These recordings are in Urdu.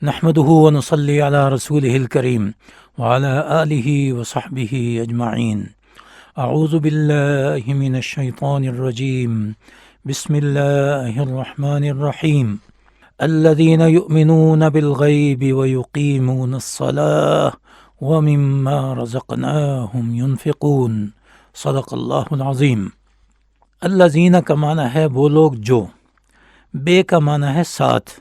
نحمده ونصلي على رسوله الكريم وعلى آله وصحبه أجمعين. أعوذ بالله من الشيطان الرجيم. بسم الله الرحمن الرحيم. الذين يؤمنون بالغيب ويقيمون الصلاة ومما رزقناهم ينفقون. صدق اللہ العظیم. الذین کا معنی ہے وہ لوگ جو، بے کا معنی ہے ساتھ.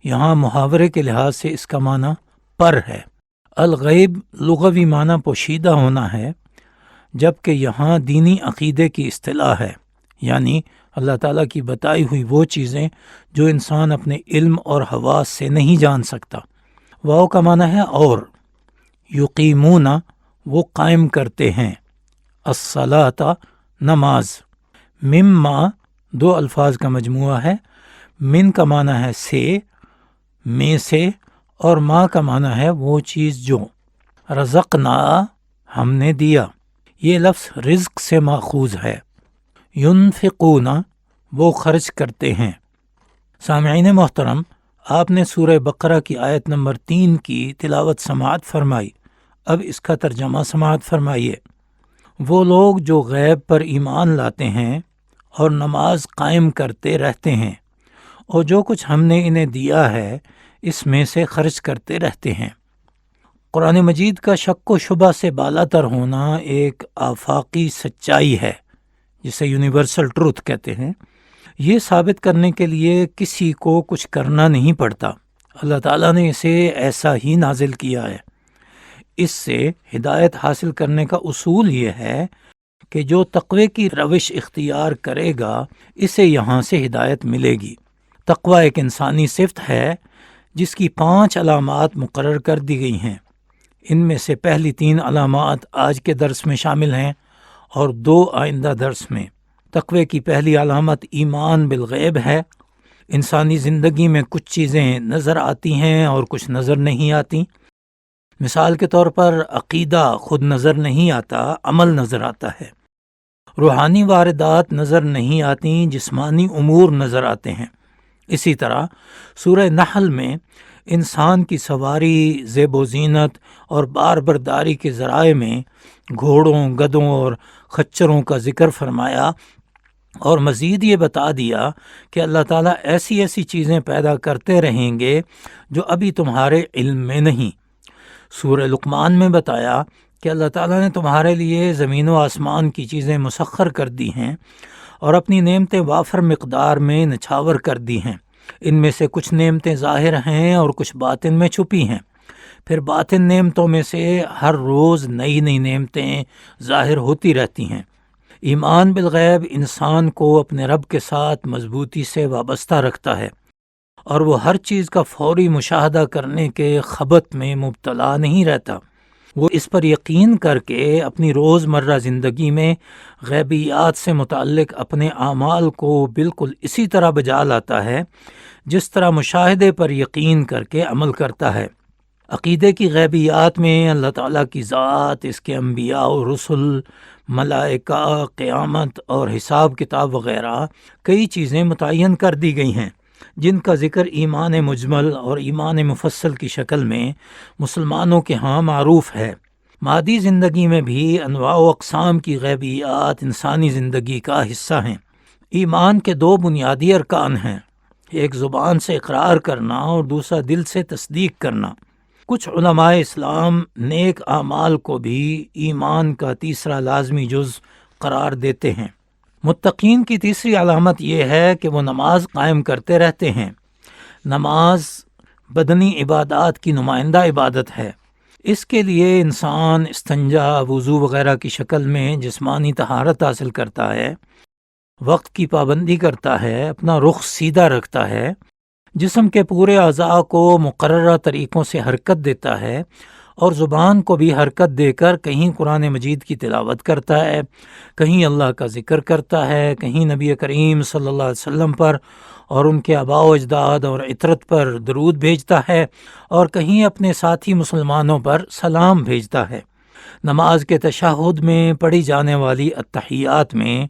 یہاں محاورے کے لحاظ سے اس کا معنی پر ہے. الغیب لغوی معنی پوشیدہ ہونا ہے، جبکہ یہاں دینی عقیدے کی اصطلاح ہے، یعنی اللہ تعالیٰ کی بتائی ہوئی وہ چیزیں جو انسان اپنے علم اور حواس سے نہیں جان سکتا. واو کا معنی ہے اور. یقیمون وہ قائم کرتے ہیں. الصلاۃ نماز. مما دو الفاظ کا مجموعہ ہے. من کا معنی ہے سے، میں سے، اور ما کا معنی ہے وہ چیز جو. رزقنا ہم نے دیا. یہ لفظ رزق سے ماخوذ ہے. ینفقون وہ خرچ کرتے ہیں. سامعین محترم، آپ نے سورہ بقرہ کی آیت نمبر 3 کی تلاوت سماعت فرمائی. اب اس کا ترجمہ سماعت فرمائیے. وہ لوگ جو غیب پر ایمان لاتے ہیں اور نماز قائم کرتے رہتے ہیں، اور جو کچھ ہم نے انہیں دیا ہے اس میں سے خرچ کرتے رہتے ہیں. قرآن مجید کا شک و شبہ سے بالاتر ہونا ایک آفاقی سچائی ہے، جسے یونیورسل ٹروتھ کہتے ہیں. یہ ثابت کرنے کے لیے کسی کو کچھ کرنا نہیں پڑتا. اللہ تعالیٰ نے اسے ایسا ہی نازل کیا ہے. اس سے ہدایت حاصل کرنے کا اصول یہ ہے کہ جو تقوی کی روش اختیار کرے گا اسے یہاں سے ہدایت ملے گی. تقوی ایک انسانی صفت ہے جس کی 5 علامات مقرر کر دی گئی ہیں. ان میں سے پہلی 3 علامات آج کے درس میں شامل ہیں اور 2 آئندہ درس میں. تقوی کی پہلی علامت ایمان بالغیب ہے. انسانی زندگی میں کچھ چیزیں نظر آتی ہیں اور کچھ نظر نہیں آتی. مثال کے طور پر عقیدہ خود نظر نہیں آتا، عمل نظر آتا ہے. روحانی واردات نظر نہیں آتی، جسمانی امور نظر آتے ہیں. اسی طرح سورہ نحل میں انسان کی سواری، زیب و زینت اور بار برداری کے ذرائع میں گھوڑوں، گدھوں اور خچروں کا ذکر فرمایا، اور مزید یہ بتا دیا کہ اللہ تعالیٰ ایسی ایسی چیزیں پیدا کرتے رہیں گے جو ابھی تمہارے علم میں نہیں. سورہ لقمان میں بتایا کہ اللہ تعالیٰ نے تمہارے لیے زمین و آسمان کی چیزیں مسخر کر دی ہیں اور اپنی نعمتیں وافر مقدار میں نچھاور کر دی ہیں. ان میں سے کچھ نعمتیں ظاہر ہیں اور کچھ باطن میں چھپی ہیں. پھر باطن نعمتوں میں سے ہر روز نئی نئی نعمتیں ظاہر ہوتی رہتی ہیں. ایمان بالغیب انسان کو اپنے رب کے ساتھ مضبوطی سے وابستہ رکھتا ہے، اور وہ ہر چیز کا فوری مشاہدہ کرنے کے خبط میں مبتلا نہیں رہتا. وہ اس پر یقین کر کے اپنی روزمرہ زندگی میں غیبیات سے متعلق اپنے اعمال کو بالکل اسی طرح بجا لاتا ہے جس طرح مشاہدے پر یقین کر کے عمل کرتا ہے. عقیدے کی غیبیات میں اللہ تعالیٰ کی ذات، اس کے انبیاء و رسل، ملائکہ، قیامت اور حساب کتاب وغیرہ کئی چیزیں متعین کر دی گئی ہیں جن کا ذکر ایمان مجمل اور ایمان مفصل کی شکل میں مسلمانوں کے ہاں معروف ہے. مادی زندگی میں بھی انواع و اقسام کی غیبیات انسانی زندگی کا حصہ ہیں. ایمان کے 2 بنیادی ارکان ہیں، ایک زبان سے اقرار کرنا اور دوسرا دل سے تصدیق کرنا. کچھ علماء اسلام نیک اعمال کو بھی ایمان کا تیسرا لازمی جز قرار دیتے ہیں. متقین کی تیسری علامت یہ ہے کہ وہ نماز قائم کرتے رہتے ہیں. نماز بدنی عبادات کی نمائندہ عبادت ہے. اس کے لیے انسان استنجا، وضو وغیرہ کی شکل میں جسمانی طہارت حاصل کرتا ہے، وقت کی پابندی کرتا ہے، اپنا رخ سیدھا رکھتا ہے، جسم کے پورے اعضاء کو مقررہ طریقوں سے حرکت دیتا ہے، اور زبان کو بھی حرکت دے کر کہیں قرآن مجید کی تلاوت کرتا ہے، کہیں اللہ کا ذکر کرتا ہے، کہیں نبی کریم صلی اللہ علیہ وسلم پر اور ان کے آباء و اجداد اور عطرت پر درود بھیجتا ہے، اور کہیں اپنے ساتھی مسلمانوں پر سلام بھیجتا ہے. نماز کے تشہد میں پڑھی جانے والی التحیات میں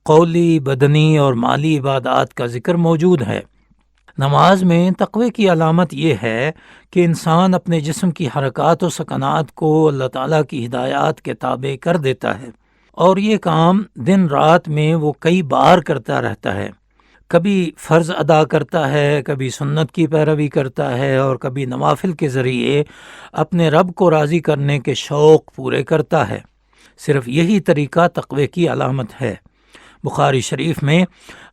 قولی، بدنی اور مالی عبادات کا ذکر موجود ہے. نماز میں تقوی کی علامت یہ ہے کہ انسان اپنے جسم کی حرکات و سکنات کو اللہ تعالیٰ کی ہدایات کے تابع کر دیتا ہے، اور یہ کام دن رات میں وہ کئی بار کرتا رہتا ہے۔ کبھی فرض ادا کرتا ہے، کبھی سنت کی پیروی کرتا ہے، اور کبھی نوافل کے ذریعے اپنے رب کو راضی کرنے کے شوق پورے کرتا ہے۔ صرف یہی طریقہ تقوی کی علامت ہے۔ بخاری شریف میں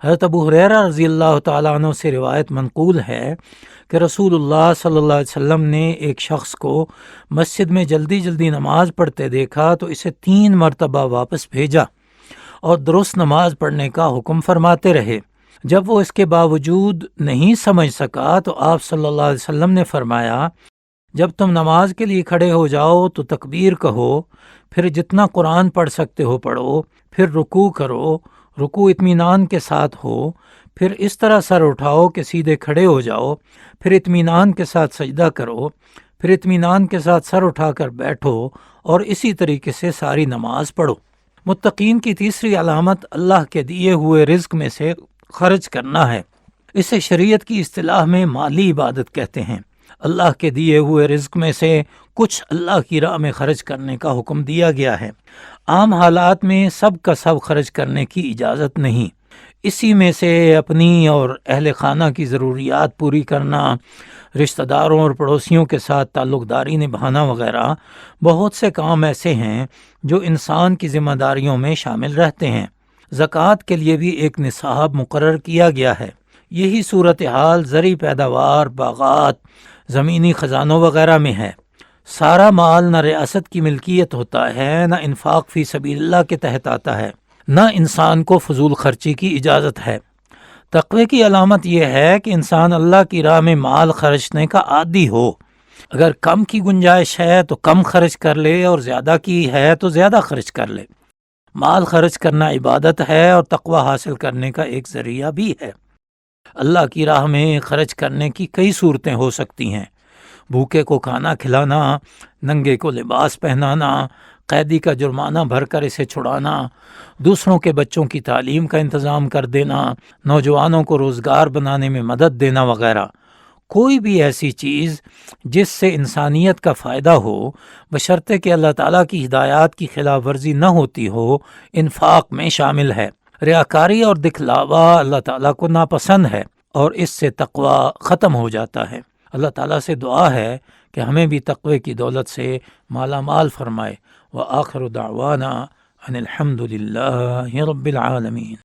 حضرت ابو ہریرہ رضی اللہ تعالیٰ عنہ سے روایت منقول ہے کہ رسول اللہ صلی اللہ علیہ وسلم نے ایک شخص کو مسجد میں جلدی جلدی نماز پڑھتے دیکھا تو اسے 3 مرتبہ واپس بھیجا اور درست نماز پڑھنے کا حکم فرماتے رہے۔ جب وہ اس کے باوجود نہیں سمجھ سکا تو آپ صلی اللہ علیہ وسلم نے فرمایا، جب تم نماز کے لیے کھڑے ہو جاؤ تو تکبیر کہو، پھر جتنا قرآن پڑھ سکتے ہو پڑھو، پھر رکوع کرو، رکوع اطمینان کے ساتھ ہو، پھر اس طرح سر اٹھاؤ کہ سیدھے کھڑے ہو جاؤ، پھر اطمینان کے ساتھ سجدہ کرو، پھر اطمینان کے ساتھ سر اٹھا کر بیٹھو، اور اسی طریقے سے ساری نماز پڑھو۔ متقین کی تیسری علامت اللہ کے دیے ہوئے رزق میں سے خرچ کرنا ہے۔ اسے شریعت کی اصطلاح میں مالی عبادت کہتے ہیں۔ اللہ کے دیے ہوئے رزق میں سے کچھ اللہ کی راہ میں خرچ کرنے کا حکم دیا گیا ہے۔ عام حالات میں سب کا سب خرچ کرنے کی اجازت نہیں، اسی میں سے اپنی اور اہل خانہ کی ضروریات پوری کرنا، رشتہ داروں اور پڑوسیوں کے ساتھ تعلق داری نبھانا وغیرہ بہت سے کام ایسے ہیں جو انسان کی ذمہ داریوں میں شامل رہتے ہیں۔ زکوٰۃ کے لیے بھی ایک نصاب مقرر کیا گیا ہے۔ یہی صورتحال زرعی پیداوار، باغات، زمینی خزانوں وغیرہ میں ہے۔ سارا مال نہ ریاست کی ملکیت ہوتا ہے، نہ انفاق فی سبیل اللہ کے تحت آتا ہے، نہ انسان کو فضول خرچی کی اجازت ہے۔ تقوی کی علامت یہ ہے کہ انسان اللہ کی راہ میں مال خرچنے کا عادی ہو۔ اگر کم کی گنجائش ہے تو کم خرچ کر لے، اور زیادہ کی ہے تو زیادہ خرچ کر لے۔ مال خرچ کرنا عبادت ہے اور تقوی حاصل کرنے کا ایک ذریعہ بھی ہے۔ اللہ کی راہ میں خرچ کرنے کی کئی صورتیں ہو سکتی ہیں۔ بھوکے کو کھانا کھلانا، ننگے کو لباس پہنانا، قیدی کا جرمانہ بھر کر اسے چھڑانا، دوسروں کے بچوں کی تعلیم کا انتظام کر دینا، نوجوانوں کو روزگار بنانے میں مدد دینا وغیرہ۔ کوئی بھی ایسی چیز جس سے انسانیت کا فائدہ ہو، بشرطے کہ اللہ تعالیٰ کی ہدایات کی خلاف ورزی نہ ہوتی ہو، انفاق میں شامل ہے۔ ریاکاری اور دکھلاوا اللہ تعالیٰ کو ناپسند ہے، اور اس سے تقوی ختم ہو جاتا ہے۔ اللہ تعالیٰ سے دعا ہے کہ ہمیں بھی تقوی کی دولت سے مالا مال فرمائے۔ وآخر دعوانا ان الحمد للہ رب العالمین۔